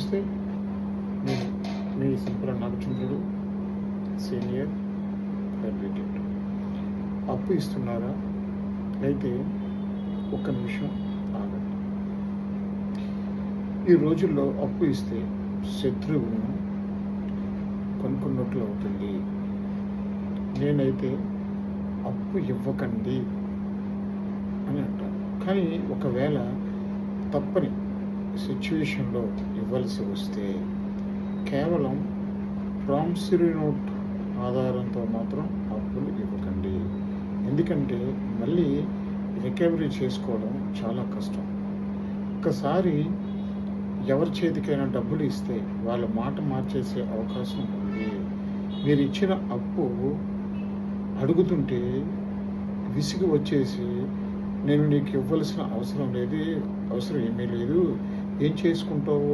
నమస్తే. నేను మీ simple నాగచంద్రుడు, senior advocate. అప్పు ఇస్తున్నారా? అయితే ఒక్క నిమిషం ఆగండి. ఈ రోజుల్లో అప్పు ఇస్తే శత్రువును కొనుక్కున్నట్లు అవుతుంది. నేనైతే అప్పు ఇవ్వకండి అని అంటాను. కానీ ఒకవేళ తప్పని సిచ్యువేషన్లో ఇవ్వాల్సి వస్తే కేవలం ప్రామిసరీ నోట్ ఆధారంతో మాత్రం అప్పులు ఇవ్వకండి. ఎందుకంటే మళ్ళీ రికవరీ చేసుకోవడం చాలా కష్టం. ఒకసారి ఎవరి చేతికైనా డబ్బులు ఇస్తే వాళ్ళ మాట మార్చేసే అవకాశం ఉంది. మీరు ఇచ్చిన అప్పు అడుగుతుంటే విసిగి వచ్చేసి, నేను నీకు ఇవ్వాల్సిన అవసరం ఏమీ లేదు, ఏం చేసుకుంటావు